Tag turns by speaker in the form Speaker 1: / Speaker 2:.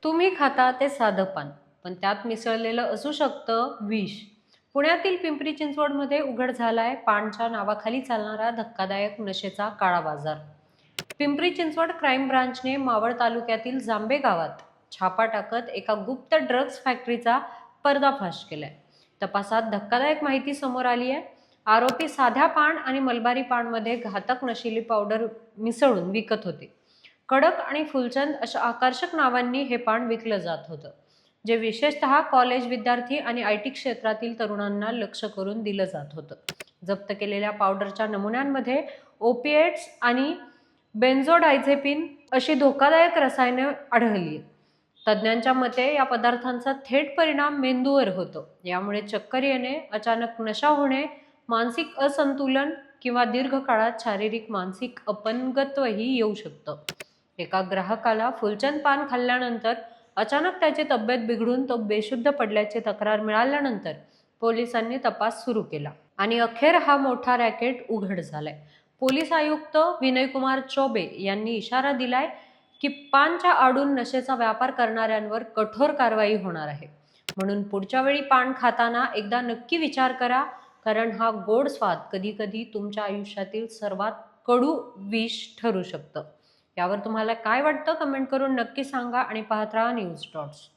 Speaker 1: तुम्ही खाता ते साधं पान, पण त्यात मिसळलेलं असू शकतं विष. पुण्यातील पिंपरी चिंचवडमध्ये उघड झालाय पानच्या नावाखाली चालणारा धक्कादायक नशेचा काळा बाजार. पिंपरी चिंचवड क्राईम ब्रांचने मावळ तालुक्यातील जांबे गावात छापा टाकत एका गुप्त ड्रग्ज फॅक्टरीचा पर्दाफाश केलाय. तपासात धक्कादायक माहिती समोर आली आहे. आरोपी साध्या पान आणि मलबारी पानमध्ये घातक नशिली पावडर मिसळून विकत होते. कडक आणि फुलचंद अशा आकर्षक नावांनी हे पान विकलं जात होतं, जे विशेषतः कॉलेज विद्यार्थी आणि IT क्षेत्रातील तरुणांना लक्ष करून दिलं जात होतं. जप्त केलेल्या पावडरच्या नमुन्यांमध्ये ओपिएट्स आणि बेन्झोडायझेपिन अशी धोकादायक रसायने आढळली. तज्ज्ञांच्या मते या पदार्थांचा थेट परिणाम मेंदूवर होतो. यामुळे चक्कर येणे, अचानक नशा होणे, मानसिक असंतुलन किंवा दीर्घकाळात शारीरिक मानसिक अपंगत्वही येऊ शकतं. एका ग्राहकाला फुलचंद पान खाल्ल्यानंतर अचानक त्याची तब्येत बिघडून तो बेशुद्ध पडल्याची तक्रार मिळाल्यानंतर पोलिसांनी तपास सुरू केला आणि अखेर हा मोठा रॅकेट उघड झालाय. पोलीस आयुक्त विनयकुमार चौबे यांनी इशारा दिलाय की पानच्या आडून नशेचा व्यापार करणाऱ्यांवर कठोर कारवाई होणार आहे. म्हणून पुढच्या वेळी पान खाताना एकदा नक्की विचार करा, कारण हा गोड स्वाद कधी-कधी तुमच्या आयुष्यातील सर्वात कडू विष ठरू शकतं. यावर तुम्हाला काय वाटतं कमेंट करून नक्की सांगा आणि पाहत राहा न्यूज डॉट्स.